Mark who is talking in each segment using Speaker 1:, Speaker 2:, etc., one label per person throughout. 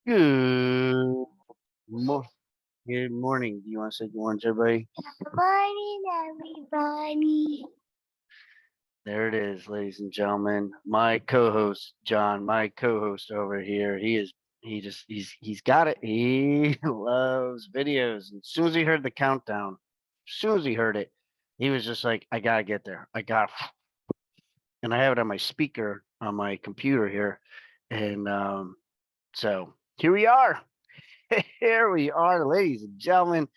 Speaker 1: Good mo- good morning. Do you want to say good morning to everybody?
Speaker 2: Good morning, everybody.
Speaker 1: There it is, ladies and gentlemen. My co-host, John, my co-host over here. He's got it. He loves videos. And as soon as he heard the countdown, as soon as he heard it, he was just like, I gotta get there. And I have it on my speaker on my computer here. And so here we are. Here we are, ladies and gentlemen.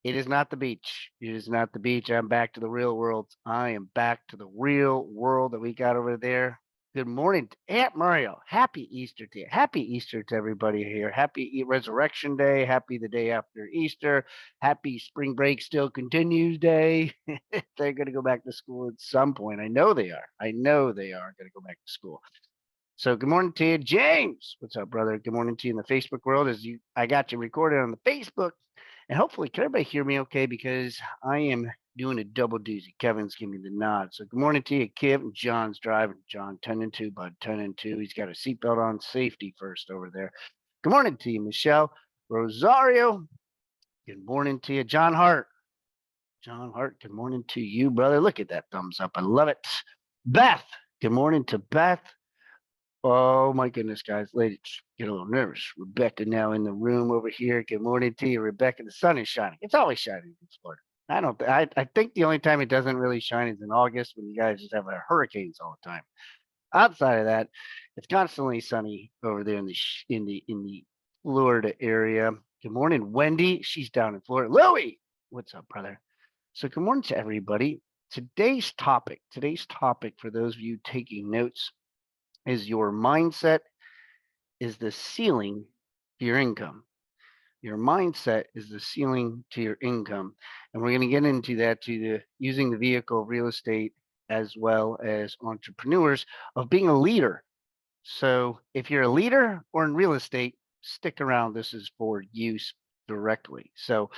Speaker 1: It is not the beach. It is not the beach. I'm back to the real world. I am back to the real world that we got over there. Good morning, Aunt Mario. Happy Easter to you. Happy Easter to everybody here. Happy Resurrection Day. Happy the day after Easter. Happy spring break still continues day. They're going to go back to school at some point. I know they are. I know they are going to go back to school. So good morning to you, James. What's up, brother? Good morning to you in the Facebook world. I got you recorded on the Facebook, and hopefully, can everybody hear me okay? Because I am doing a double doozy. Kevin's giving me the nod. So good morning to you, Kip. John's driving. John 10-2, bud 10-2. He's got a seatbelt on. Safety first over there. Good morning to you, Michelle Rosario. Good morning to you, John Hart. John Hart. Good morning to you, brother. Look at that thumbs up. I love it. Beth. Good morning to Beth. Oh my goodness, guys, ladies, get a little nervous. Rebecca now in the room over here. Good morning to you, Rebecca. The sun is shining. It's always shining in Florida. I don't. I think the only time it doesn't really shine is in August when you guys just have hurricanes all the time. Outside of that, it's constantly sunny over there in the Florida area. Good morning, Wendy. She's down in Florida. Louie, what's up, brother? So good morning to everybody. Today's topic for those of you taking notes is your mindset is the ceiling to your income. Your mindset is the ceiling to your income. And we're going to get into that using the vehicle of real estate as well as entrepreneurs of being a leader. So if you're a leader or in real estate, stick around. This is for use directly. So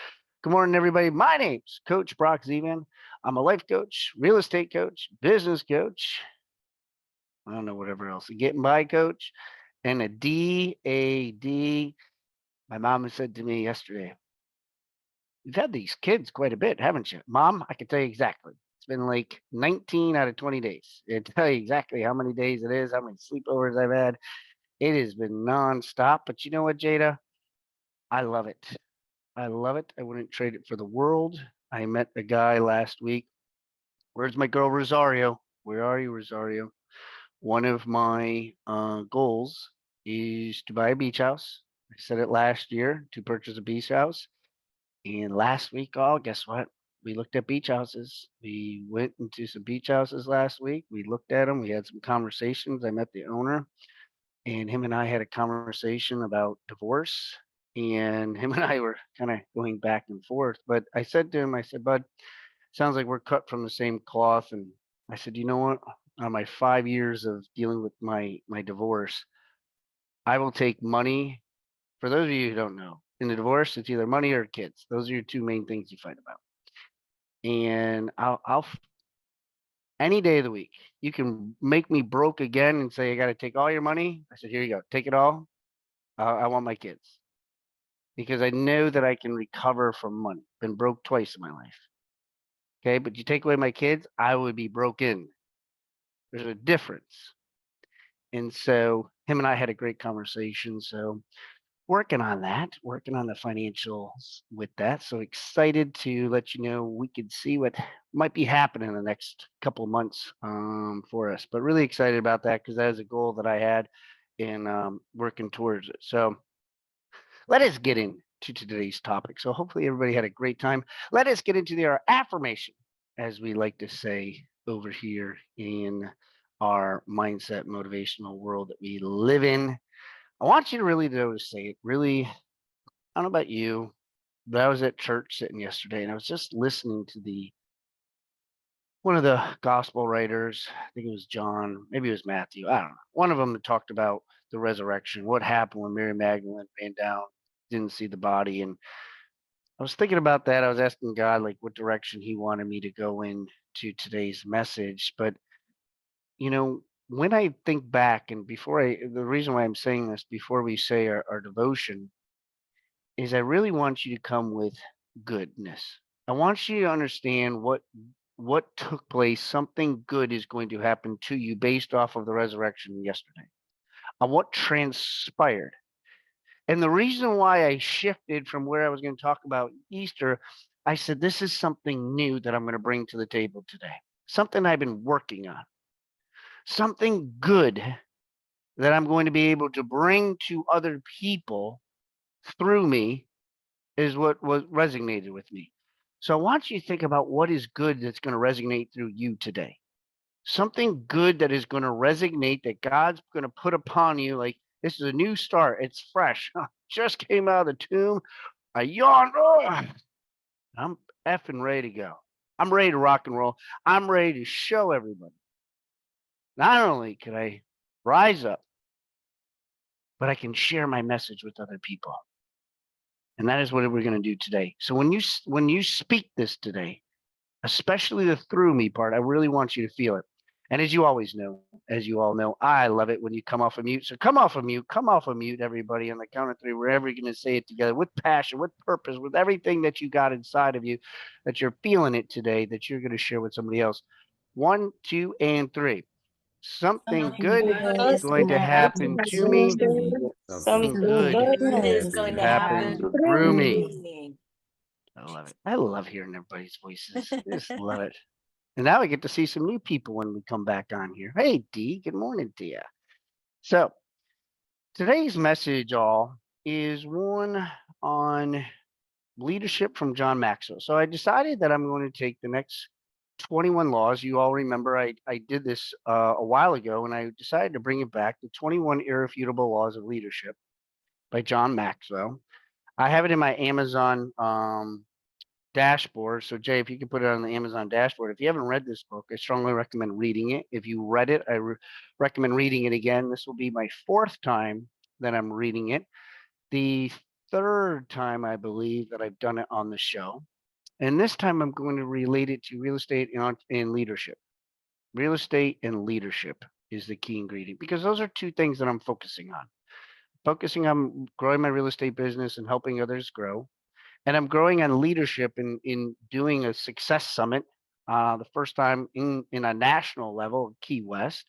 Speaker 1: good morning, everybody. My name's Coach Brock Zevan. I'm a life coach, real estate coach, business coach. I don't know, whatever else. A getting by coach and a DAD. My mom said to me yesterday, "You've had these kids quite a bit, haven't you?" Mom, I can tell you exactly. It's been like 19 out of 20 days. It'll tell you exactly how many days it is, how many sleepovers I've had. It has been nonstop. But you know what, Jada? I love it. I love it. I wouldn't trade it for the world. I met a guy last week. Where's my girl, Rosario? Where are you, Rosario? One of my goals is to buy a beach house. I said it last year to purchase a beach house. And last week, oh, guess what? We looked at beach houses. We went into some beach houses last week. We looked at them. We had some conversations. I met the owner, and him and I had a conversation about divorce. And him and I were kind of going back and forth. But I said to him, I said, Bud, sounds like we're cut from the same cloth. And I said, you know what? On my 5 years of dealing with my divorce, I will take money. For those of you who don't know, in the divorce, it's either money or kids. Those are your two main things you fight about. And I'll any day of the week, you can make me broke again and say I got to take all your money. I said, here you go, take it all. I want my kids because I know that I can recover from money. Been broke twice in my life. Okay, but you take away my kids, I would be broken. There's a difference. And so him and I had a great conversation. So working on that, working on the financials with that. So excited to let you know we could see what might be happening in the next couple of months for us. But really excited about that because that is a goal that I had in working towards it. So let us get into today's topic. So hopefully everybody had a great time. Let us get into our affirmation, as we like to say over here in our mindset motivational world that we live in. I want you to really notice, say it really. I don't know about you, but I was at church sitting yesterday and I was just listening to the one of the gospel writers. I think it was John, maybe it was Matthew. I don't know. One of them that talked about the resurrection, what happened when Mary Magdalene ran down, didn't see the body. And I was thinking about that. I was asking God, like, what direction He wanted me to go in to today's message. But, you know, when I think back, and the reason why I'm saying this before we say our devotion is I really want you to come with goodness. I want you to understand what took place. Something good is going to happen to you based off of the resurrection yesterday, on what transpired. And the reason why I shifted from where I was going to talk about Easter, I said, this is something new that I'm going to bring to the table today. Something I've been working on, something good that I'm going to be able to bring to other people through me is what was resonated with me. So I want you to think about what is good that's going to resonate through you today. Something good that is going to resonate, that God's going to put upon you. Like, this is a new start. It's fresh. Just came out of the tomb. I yawned. Oh, I'm effing ready to go. I'm ready to rock and roll. I'm ready to show everybody. Not only can I rise up, but I can share my message with other people. And that is what we're going to do today. So when you speak this today, especially the through me part, I really want you to feel it. And as you always know, as you all know, I love it when you come off of mute. So come off of mute, everybody, on the count of three. We're ever going to say it together with passion, with purpose, with everything that you got inside of you, that you're feeling it today, that you're going to share with somebody else. 1, 2, and 3. Something
Speaker 3: Something
Speaker 1: good
Speaker 3: good
Speaker 1: is
Speaker 3: is
Speaker 1: going to
Speaker 3: gonna
Speaker 1: happen
Speaker 3: happen
Speaker 1: to me.
Speaker 3: to me.
Speaker 2: Something
Speaker 1: Something
Speaker 3: Something
Speaker 1: good
Speaker 3: good
Speaker 2: goodness
Speaker 3: is
Speaker 1: is
Speaker 3: going
Speaker 1: to
Speaker 3: to
Speaker 1: happen
Speaker 3: happen
Speaker 1: through
Speaker 3: through
Speaker 1: me.
Speaker 3: me.
Speaker 1: I love it. I love hearing everybody's voices. Just love it. And now we get to see some new people when we come back on here. Hey, Dee. Good morning to you. So today's message, all, is one on leadership from John Maxwell. So I decided that I'm going to take the next 21 laws. You all remember I did this a while ago, and I decided to bring it back, the 21 Irrefutable Laws of Leadership by John Maxwell. I have it in my Amazon dashboard. So Jay, if you can put it on the Amazon dashboard. If you haven't read this book, I strongly recommend reading it. If you read it, I recommend reading it again. This will be my 4th time that I'm reading it. The 3rd time, I believe, that I've done it on the show. And this time I'm going to relate it to real estate and leadership. Real estate and leadership is the key ingredient, because those are two things that I'm focusing on. Focusing on growing my real estate business and helping others grow, and I'm growing on leadership in doing a success summit, the first time in a national level, Key West.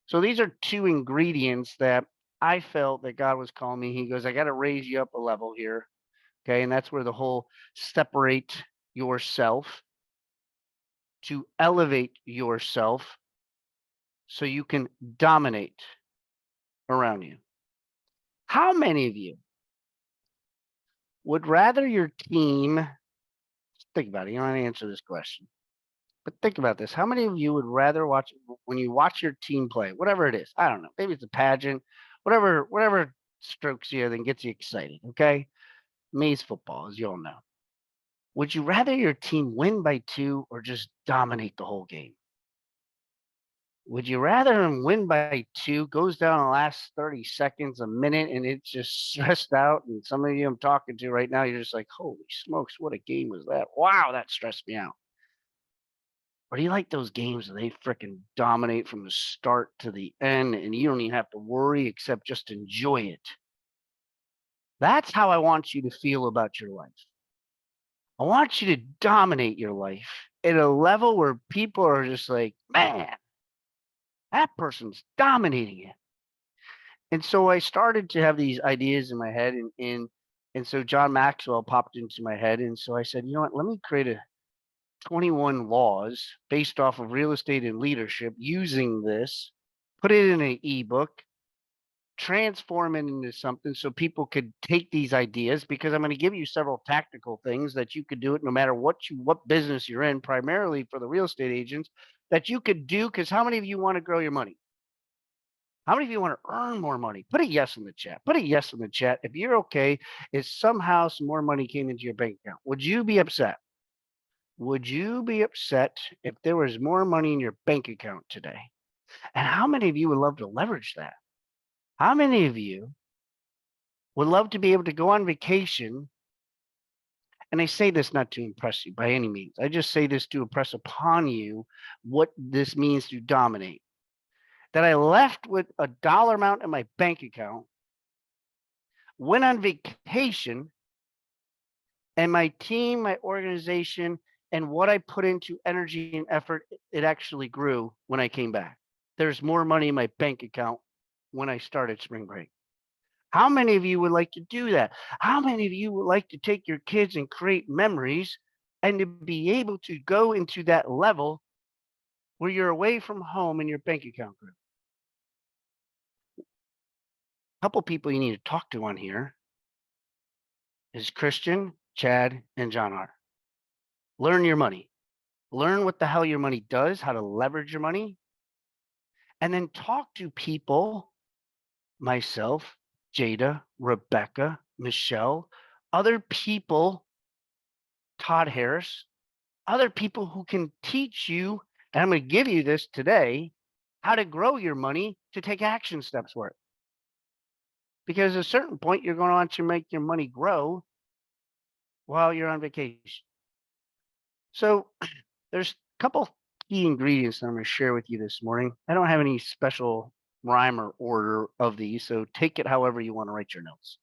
Speaker 1: So these are two ingredients that I felt that God was calling me. He goes, I got to raise you up a level here. Okay. And that's where the whole separate yourself, to elevate yourself so you can dominate around you. How many of you would rather your team, think about it, you don't have to answer this question, but think about this. How many of you would rather watch, when you watch your team play, whatever it is? I don't know. Maybe it's a pageant, whatever strokes you and gets you excited. Okay. Me, it's football, as you all know. Would you rather your team win by 2 or just dominate the whole game? Would you rather them win by 2, goes down the last 30 seconds, a minute, and it's just stressed out? And some of you I'm talking to right now, you're just like, holy smokes, what a game was that? Wow, that stressed me out. Or do you like those games where they freaking dominate from the start to the end and you don't even have to worry except just enjoy it? That's how I want you to feel about your life. I want you to dominate your life at a level where people are just like, man, that person's dominating it. And so I started to have these ideas in my head, and so John Maxwell popped into my head. And so I said, you know what, let me create a 21 laws based off of real estate and leadership using this, put it in an ebook, transform it into something so people could take these ideas, because I'm going to give you several tactical things that you could do it no matter what business you're in, primarily for the real estate agents, that you could do. Because how many of you want to grow your money? How many of you want to earn more money? Put a yes in the chat. Put a yes in the chat if you're okay if somehow some more money came into your bank account. Would you be upset? Would you be upset if there was more money in your bank account today? And how many of you would love to leverage that? How many of you would love to be able to go on vacation? And I say this not to impress you by any means. I just say this to impress upon you what this means to dominate. that I left with a dollar amount in my bank account, went on vacation, and my team, my organization, and what I put into energy and effort, it actually grew when I came back. There's more money in my bank account when I started spring break. How many of you would like to do that? How many of you would like to take your kids and create memories and to be able to go into that level where you're away from home and your bank account grew? A couple people you need to talk to on here is Christian, Chad, and John R. Learn your money. Learn what the hell your money does, how to leverage your money, and then talk to people, myself, Jada, Rebecca, Michelle, other people, Todd Harris, other people who can teach you, and I'm going to give you this today, how to grow your money to take action steps for it. Because at a certain point, you're going to want to make your money grow while you're on vacation. So there's a couple key ingredients that I'm going to share with you this morning. I don't have any special rhyme or order of these, so take it however you want to write your notes.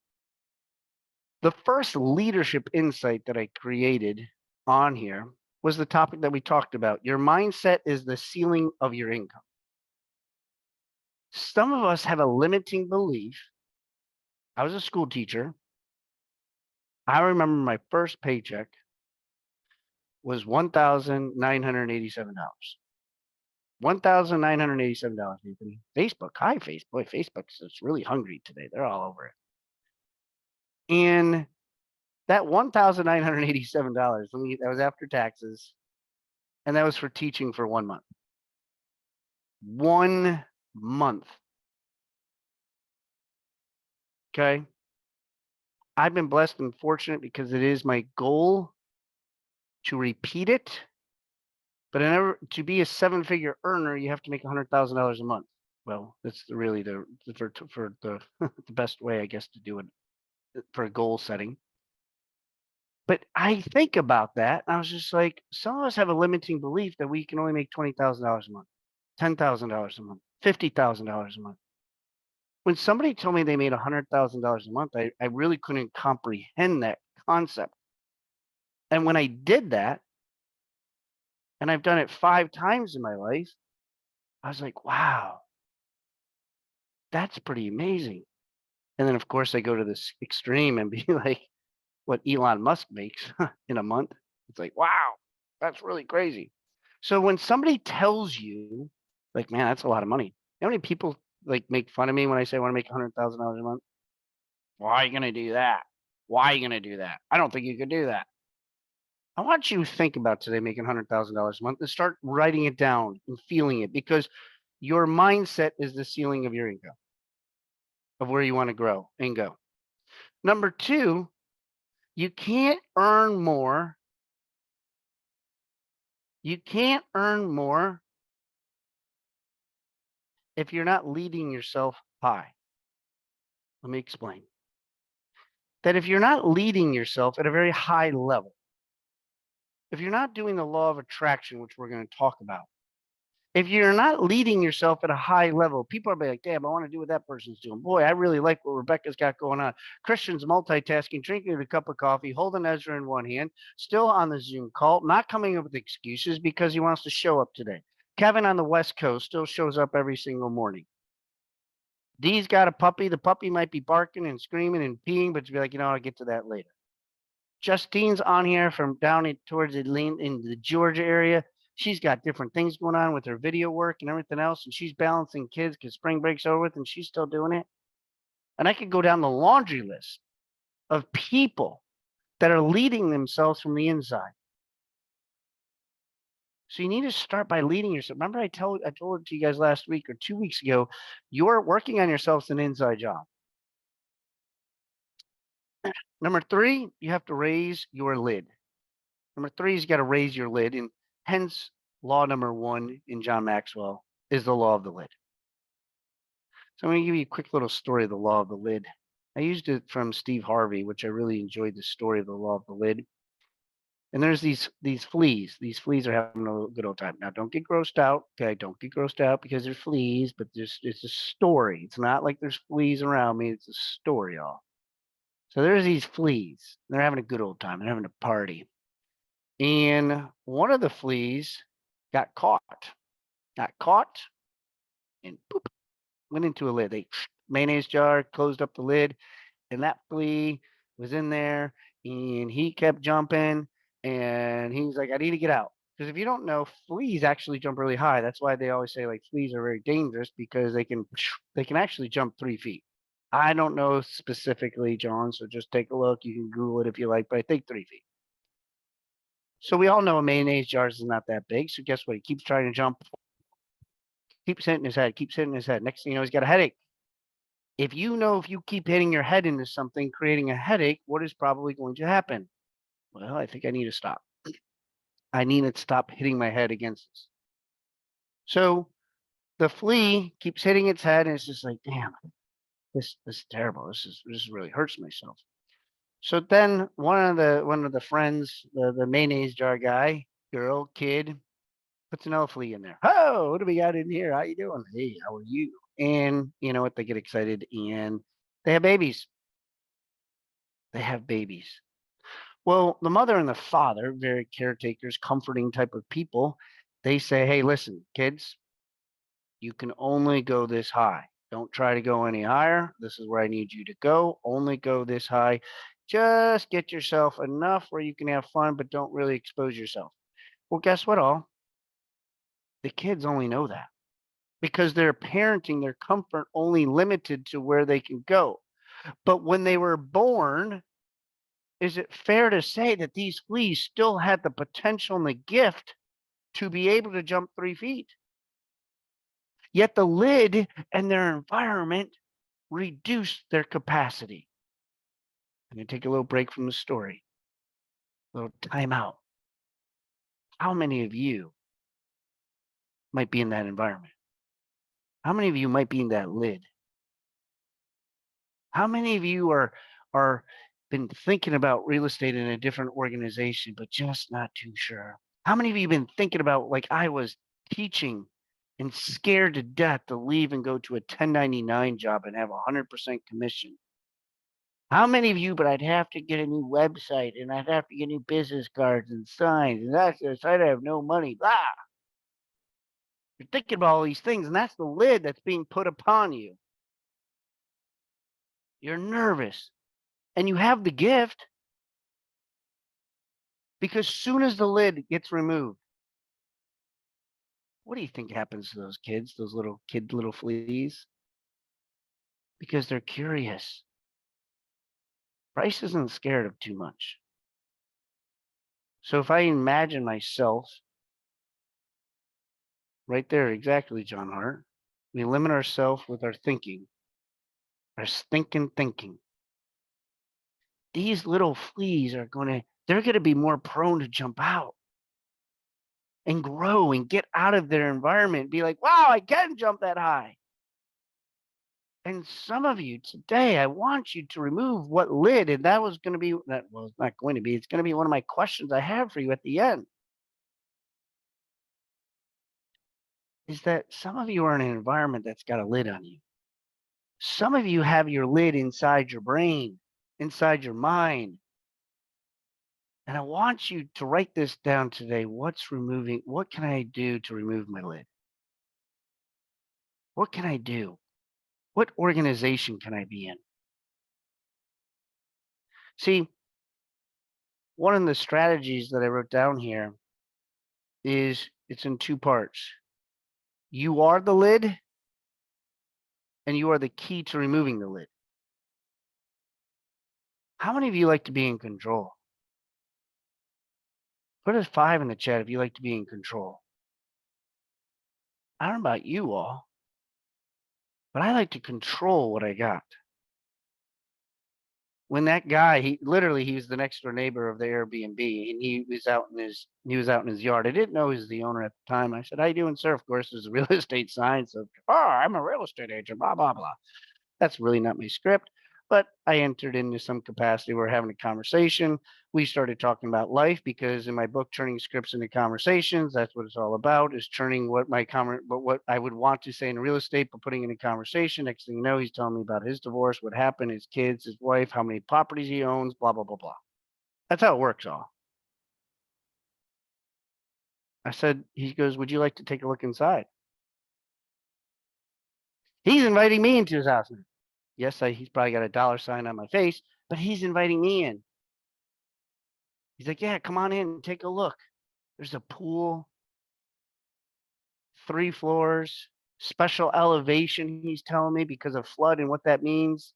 Speaker 1: The first leadership insight that I created on here was the topic that we talked about. Your mindset is the ceiling of your income. Some of us have a limiting belief. I was a school teacher. I remember my first paycheck was $1,987. $1,987. Facebook, hi Facebook. Boy, Facebook's just really hungry today. They're all over it. And that $1,987, that was after taxes, and that was for teaching for 1 month. 1 month. Okay. I've been blessed and fortunate because it is my goal to repeat it. But to be a seven-figure earner, you have to make $100,000 a month. Well, that's really the the best way, I guess, to do it for goal setting. But I think about that, and I was just like, some of us have a limiting belief that we can only make $20,000 a month, $10,000 a month, $50,000 a month. When somebody told me they made $100,000 a month, I really couldn't comprehend that concept. And when I did that, and I've done it 5 times in my life, I was like, wow, that's pretty amazing. And then, of course, I go to this extreme and be like, what Elon Musk makes in a month. It's like, wow, that's really crazy. So when somebody tells you, like, man, that's a lot of money. You know how many people like make fun of me when I say I want to make $100,000 a month? Why are you going to do that? Why are you going to do that? I don't think you could do that. I want you to think about today making $100,000 a month and start writing it down and feeling it, because your mindset is the ceiling of your income, of where you want to grow and go. Number 2, you can't earn more. You can't earn more if you're not leading yourself high. Let me explain. That if you're not leading yourself at a very high level, if you're not doing the law of attraction, which we're going to talk about, if you're not leading yourself at a high level, people are like, damn, I want to do what that person's doing. Boy, I really like what Rebecca's got going on. Christian's multitasking, drinking a cup of coffee, holding Ezra in one hand, still on the Zoom call, not coming up with excuses because he wants to show up today. Kevin on the West Coast still shows up every single morning. Dee's got a puppy. The puppy might be barking and screaming and peeing, but to be like, I'll get to that later. Justine's on here from down towards Atlanta in the Georgia area. She's got different things going on with her video work and everything else, and she's balancing kids because spring break's over with, and she's still doing it. And I could go down the laundry list of people that are leading themselves from the inside. So you need to start by leading yourself. Remember, I told it to you guys last week or 2 weeks ago, you're working on yourself is an inside job. Number 3, you have to raise your lid. Number 3 is you got to raise your lid, and hence law number 1 in John Maxwell is the law of the lid. So I'm going to give you a quick little story of the law of the lid. I used it from Steve Harvey, which I really enjoyed the story of the law of the lid. And there's these fleas. These fleas are having a good old time. Now, don't get grossed out. Okay, don't get grossed out because there's fleas, but it's a story. It's not like there's fleas around me. It's a story, y'all. So there's these fleas. They're having a good old time. They're having a party. And one of the fleas got caught. Got caught and poop went into a lid. They mayonnaise jar, closed up the lid, and that flea was in there and he kept jumping and he's like, I need to get out. Because if you don't know, fleas actually jump really high. That's why they always say like fleas are very dangerous because they can actually jump 3 feet. I don't know specifically, John, so just take a look. You can Google it if you like, but I think 3 feet. So we all know a mayonnaise jar is not that big. So guess what? He keeps trying to jump, keeps hitting his head, keeps hitting his head. Next thing you know, he's got a headache. If you keep hitting your head into something, creating a headache, what is probably going to happen? Well, I think I need to stop. I need to stop hitting my head against this. So the flea keeps hitting its head, and it's just like, damn, this is terrible. This really hurts myself. So then one of the friends, the mayonnaise jar guy, girl, kid, puts another flea in there. Oh, what do we got in here? How you doing? Hey, how are you? And you know what? They get excited and they have babies. They have babies. Well, the mother and the father, very caretakers, comforting type of people, they say, hey, listen, kids, you can only go this high. Don't try to go any higher. This is where I need you to go. Only go this high. Just get yourself enough where you can have fun, but don't really expose yourself. Well, guess what, all? The kids only know that because they're parenting their comfort only limited to where they can go. But when they were born, is it fair to say that these fleas still had the potential and the gift to be able to jump 3 feet? Yet the lid and their environment reduced their capacity. I'm going to take a little break from the story, a little time out. How many of you might be in that environment? How many of you might be in that lid? How many of you are been thinking about real estate in a different organization, but just not too sure? How many of you been thinking about, like I was, teaching and scared to death to leave and go to a 1099 job and have 100% commission? How many of you, but I'd have to get a new website and I'd have to get new business cards and signs and that's just, I'd have no money, blah. You're thinking about all these things and that's the lid that's being put upon you. You're nervous and you have the gift because soon as the lid gets removed, what do you think happens to those kids, those little fleas? Because they're curious. Bryce isn't scared of too much. So if I imagine myself right there, exactly, John Hart, we limit ourselves with our thinking, our stinking thinking. These little fleas they're going to be more prone to jump out and grow and get out of their environment, be like, wow, I can jump that high. And some of you today, I want you to remove what lid, and that was going to be, that well, it's not going to be, it's going to be one of my questions I have for you at the end. Is that some of you are in an environment that's got a lid on you. Some of you have your lid inside your brain, inside your mind. And I want you to write this down today. What can I do to remove my lid? What can I do? What organization can I be in? See, one of the strategies that I wrote down here is it's in two parts. You are the lid, and you are the key to removing the lid. How many of you like to be in control? Put a 5 in the chat if you like to be in control. I don't know about you all, but I like to control what I got. When that guy, he was the next door neighbor of the Airbnb, and he was out in his yard. I didn't know he was the owner at the time. I said, "How you doing, sir?" Of course, there's a real estate sign, so, "Oh, I'm a real estate agent." Blah blah blah. That's really not my script. But I entered into some capacity. We're having a conversation. We started talking about life because in my book, Turning Scripts into Conversations, that's what it's all about, is turning what what I would want to say in real estate, but putting it in a conversation. Next thing you know, he's telling me about his divorce, what happened, his kids, his wife, how many properties he owns, blah, blah, blah, blah. That's how it works all. I said, he goes, would you like to take a look inside? He's inviting me into his house now. Yes, he's probably got a dollar sign on my face, but he's inviting me in. He's like, yeah, come on in and take a look. There's a pool, 3 floors, special elevation, he's telling me, because of flood and what that means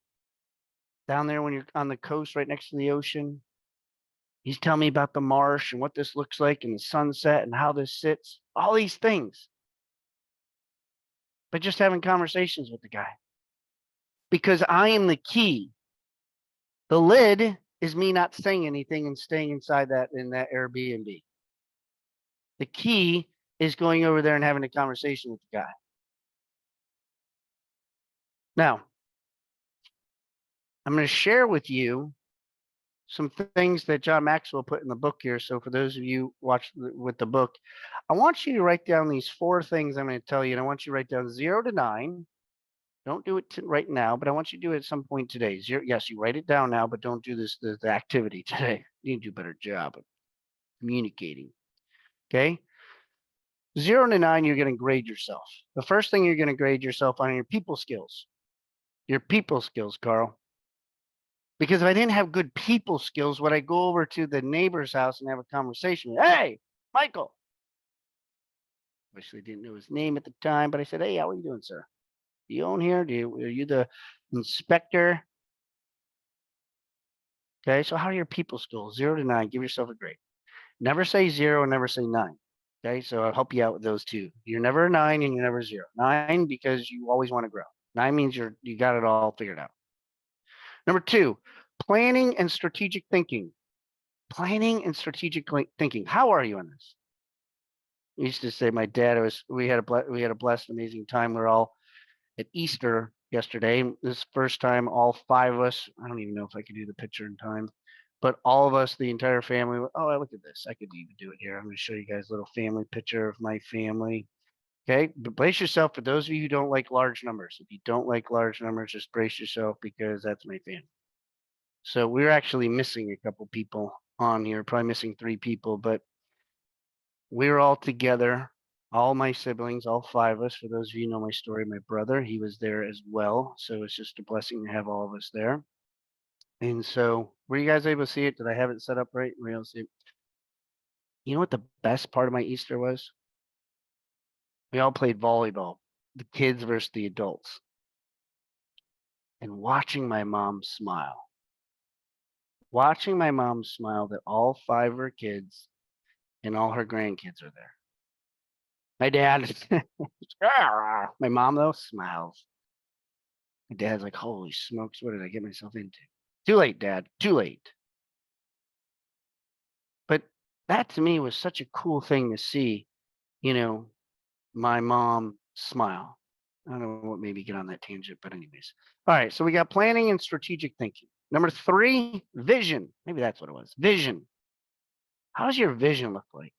Speaker 1: down there when you're on the coast right next to the ocean. He's telling me about the marsh and what this looks like and the sunset and how this sits, all these things. But just having conversations with the guy. Because I am the key. The lid is me not saying anything and staying inside in that Airbnb. The key is going over there and having a conversation with the guy. Now, I'm going to share with you some things that John Maxwell put in the book here. So for those of you watch with the book, I want you to write down these 4 things I'm going to tell you. And I want you to write down 0 to 9. Don't do it right now, but I want you to do it at some point today. Yes, you write it down now, but don't do the activity today. You need to do a better job of communicating. Okay? 0 to 9, you're going to grade yourself. The first thing you're going to grade yourself on are your people skills. Your people skills, Carl. Because if I didn't have good people skills, would I go over to the neighbor's house and have a conversation? Hey, Michael. Obviously didn't know his name at the time, but I said, hey, how are you doing, sir? Do you own here? Are you the inspector? Okay, so how are your people skills? 0 to 9, give yourself a grade. Never say 0 and never say 9. Okay, so I'll help you out with those 2. You're never a 9 and you're never 0. 9 because you always want to grow. 9 means you got it all figured out. Number 2, planning and strategic thinking. Planning and strategic thinking. How are you on this? I used to say my dad we had a blessed, amazing time. We're all at Easter yesterday. This first time all 5 of us, I don't even know if I could do the picture in time, but all of us, the entire family, oh, look at this. I could even do it here. I'm going to show you guys a little family picture of my family. Okay, but brace yourself for those of you who don't like large numbers. If you don't like large numbers, just brace yourself because that's my family. So we're actually missing a couple people on here, probably missing 3 people, but we're all together, all my siblings, all 5 of us. For those of you who know my story, my brother, he was there as well. So it's just a blessing to have all of us there. And so, were you guys able to see it? Did I have it set up right? Were you able to see it? You know what the best part of my Easter was? We all played volleyball, the kids versus the adults. And watching my mom smile. Watching my mom smile that all 5 of her kids and all her grandkids are there. My dad, my mom though, smiles. My dad's like, holy smokes, what did I get myself into? Too late, Dad, too late. But that to me was such a cool thing to see, you know, my mom smile. I don't know what made me get on that tangent, but anyways. All right, so we got planning and strategic thinking. Number 3, vision. Maybe that's what it was. Vision. How does your vision look like?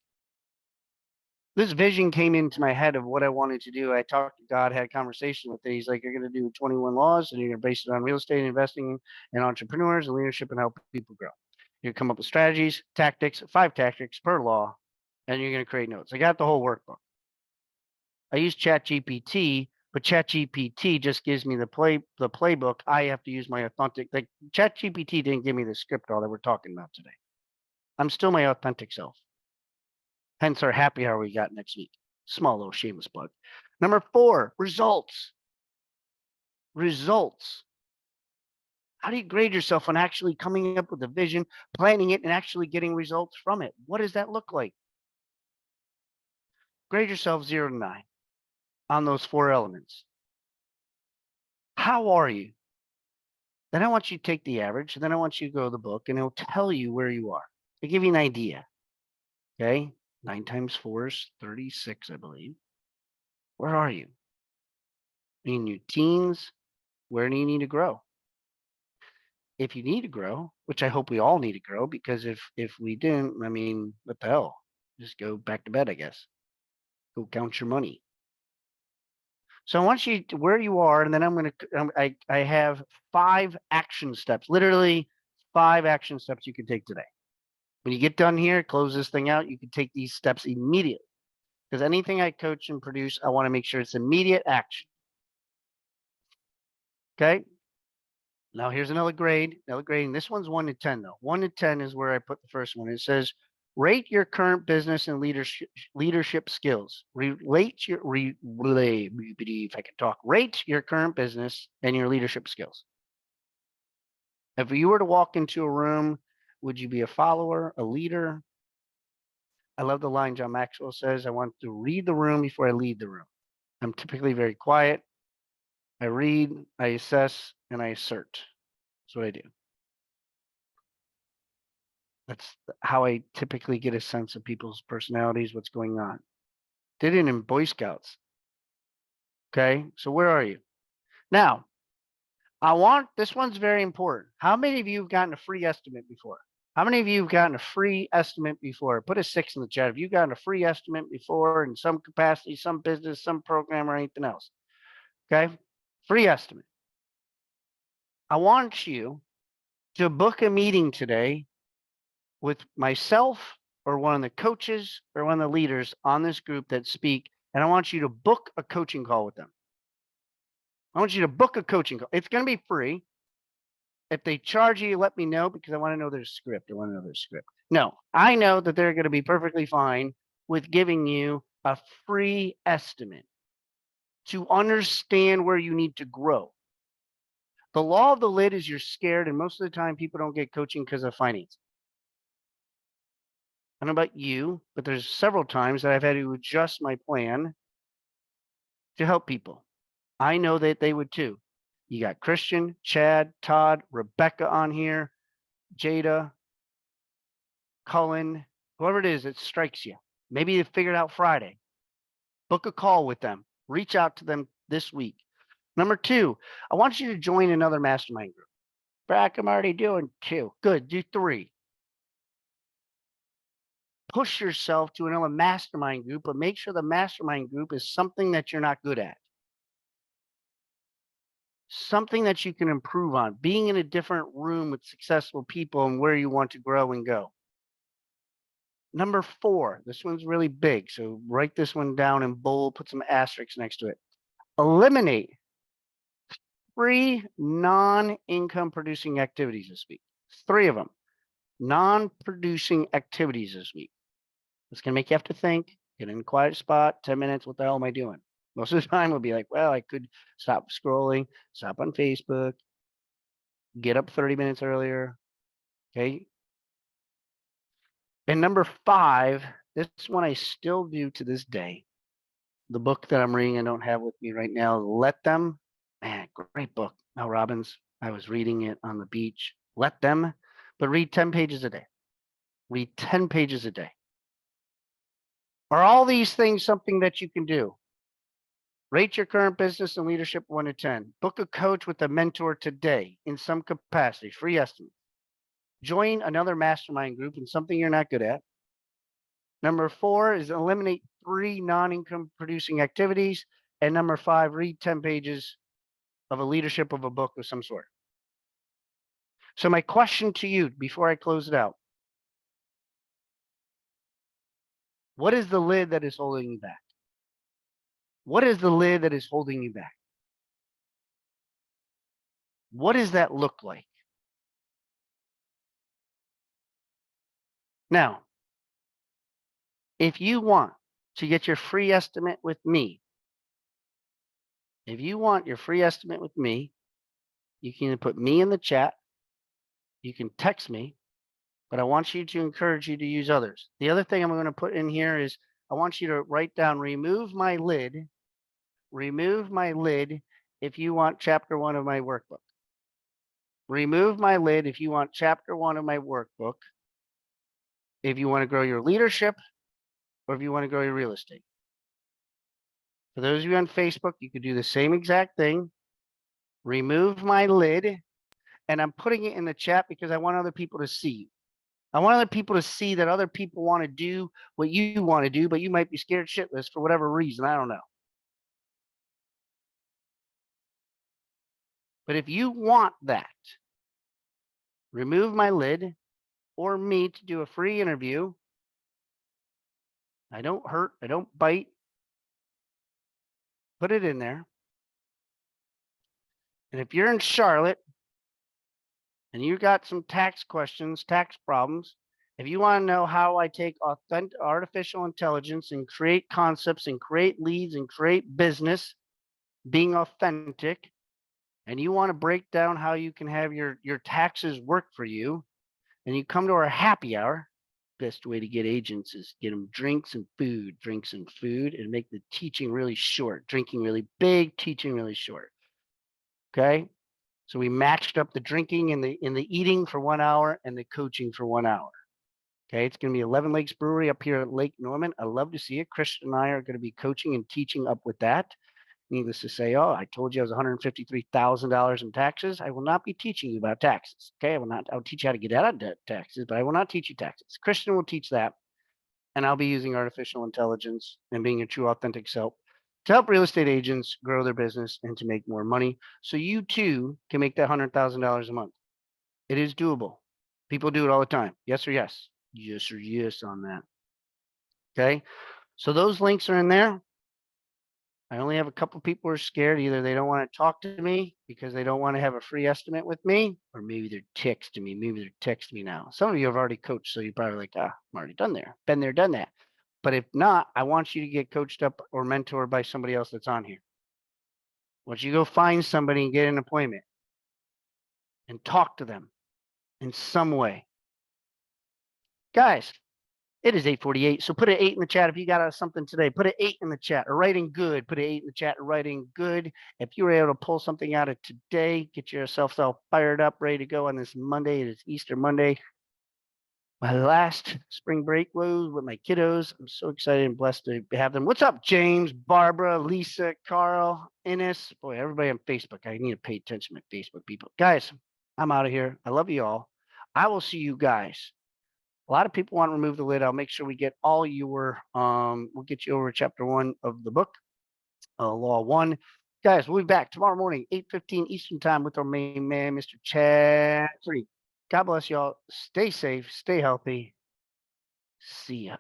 Speaker 1: This vision came into my head of what I wanted to do. I talked to God, had a conversation with him. He's like, you're going to do 21 laws and you're going to base it on real estate investing and entrepreneurs and leadership and help people grow. You come up with strategies, tactics, 5 tactics per law, and you're going to create notes. I got the whole workbook. I use ChatGPT, but ChatGPT just gives me the playbook. I have to use my authentic. Like ChatGPT didn't give me the script all that we're talking about today. I'm still my authentic self. Hence our happy hour we got next week. Small little shameless plug. Number 4, results. Results. How do you grade yourself on actually coming up with a vision, planning it, and actually getting results from it? What does that look like? Grade yourself 0 to 9 on those 4 elements. How are you? Then I want you to take the average, and then I want you to go to the book, and it'll tell you where you are. To give you an idea. Okay? 9 times 4 is 36, I believe. Where are you? In your teens, where do you need to grow? if you need to grow, which I hope we all need to grow, because if we didn't, I mean, what the hell? Just go back to bed, I guess. Go count your money. So I want you to where you are, and then I have 5 action steps, literally 5 action steps you can take today. When you get done here, close this thing out, you can take these steps immediately. Because anything I coach and produce, I want to make sure it's immediate action. Okay. Now here's another grading. This one's 1 to 10 though. 1 to 10 is where I put the first one. It says, rate your current business and leadership skills. Rate your if I can talk. Rate your current business and your leadership skills. If you were to walk into a room, would you be a follower, a leader? I love the line John Maxwell says, I want to read the room before I lead the room. I'm typically very quiet. I read, I assess, and I assert. That's what I do. That's how I typically get a sense of people's personalities, what's going on. Did it in Boy Scouts. Okay, so where are you? Now, this one's very important. How many of you have gotten a free estimate before? How many of you have gotten a free estimate before? Put a 6 in the chat. Have you gotten a free estimate before in some capacity, some business, some program, or anything else? Okay, free estimate. I want you to book a meeting today with myself or one of the coaches or one of the leaders on this group that speak, and I want you to book a coaching call with them. I want you to book a coaching call. It's going to be free. If they charge you, let me know, because I want to know their script. No, I know that they're going to be perfectly fine with giving you a free estimate to understand where you need to grow. The law of the lid is you're scared, and most of the time people don't get coaching because of finance. I don't know about you, but there's several times that I've had to adjust my plan to help people. I know that they would too. You got Christian, Chad, Todd, Rebecca on here, Jada, Cullen, whoever it is that strikes you. Maybe they figured out Friday. Book a call with them. Reach out to them this week. Number 2, I want you to join another mastermind group. Brack, I'm already doing 2. Good, do 3. Push yourself to another mastermind group, but make sure the mastermind group is something that you're not good at. Something that you can improve on, being in a different room with successful people and where you want to grow and go. Number 4, this one's really big, so write this one down in bold, put some asterisks next to it. Eliminate 3 non-income producing activities this week. 3 of them, non-producing activities this week. It's going to make you have to think, get in a quiet spot, 10 minutes, what the hell am I doing? Most of the time we'll be like, well, I could stop scrolling, stop on Facebook, get up 30 minutes earlier, okay? And number 5, this one I still do to this day. The book that I'm reading, I don't have with me right now, Let Them. Man, great book. Mel Robbins. I was reading it on the beach. Let Them, but read 10 pages a day. Read 10 pages a day. Are all these things something that you can do? Rate your current business and leadership 1 to 10. Book a coach with a mentor today in some capacity, free estimate. Join another mastermind group in something you're not good at. Number 4 is eliminate 3 non-income producing activities. And number 5, read 10 pages of a leadership of a book of some sort. So my question to you before I close it out, what is the lid that is holding you back? What is the lid that is holding you back? What does that look like? Now, if you want to get your free estimate with me, you can either put me in the chat, you can text me, but I want you to encourage you to use others. The other thing I'm going to put in here is I want you to write down, remove my lid if you want chapter 1 of my workbook. Remove my lid if you want chapter 1 of my workbook, if you want to grow your leadership or if you want to grow your real estate. For those of you on Facebook, you could do the same exact thing. Remove my lid And I'm putting it in the chat because I want other people to see. I want other people to see that other people want to do what you want to do, but you might be scared shitless for whatever reason. I don't know. But if you want that, remove my lid or me to do a free interview. I don't hurt. I don't bite. Put it in there. And if you're in Charlotte and you got some tax questions, tax problems, if you want to know how I take authentic artificial intelligence and create concepts and create leads and create business being authentic, and you want to break down how you can have your taxes work for you, and you come to our happy hour, best way to get agents is get them drinks and food, and make the teaching really short, drinking really big, teaching really short. Okay. So we matched up the drinking and the eating for 1 hour and the coaching for 1 hour. Okay, it's going to be 11 Lakes Brewery up here at Lake Norman. I love to see it. Christian and I are going to be coaching and teaching up with that. Needless to say, oh, I told you I was $153,000 in taxes. I will not be teaching you about taxes. Okay, I'll teach you how to get out of taxes, but I will not teach you taxes. Christian will teach that, and I'll be using artificial intelligence and being a true authentic self to help real estate agents grow their business and to make more money so you too can make that $100,000 a month. It is doable. People do it all the time. Yes or yes? Yes or yes on that. Okay. So those links are in there. I only have a couple people who are scared. Either they don't want to talk to me because they don't want to have a free estimate with me, or maybe they're texting me. Maybe they're texting me now. Some of you have already coached, so you're probably like, I'm already done there. Been there, done that. But if not, I want you to get coached up or mentored by somebody else that's on here. I want you to go find somebody and get an appointment and talk to them in some way. Guys, it is 8:48, so put an 8 in the chat if you got something today. Put an 8 in the chat. Or writing good. Put an 8 in the chat. Or writing good. If you were able to pull something out of today, get yourself all fired up, ready to go on this Monday. It is Easter Monday. My last spring break was with my kiddos. I'm so excited and blessed to have them. What's up, James, Barbara, Lisa, Carl, Ines? Boy, everybody on Facebook. I need to pay attention to my Facebook people. Guys, I'm out of here. I love you all. I will see you guys. A lot of people want to remove the lid. I'll make sure we get all your, we'll get you over chapter 1 of the book, Law 1. Guys, we'll be back tomorrow morning, 8:15 Eastern time with our main man, Mr. Chad 3. God bless y'all. Stay safe. Stay healthy. See ya.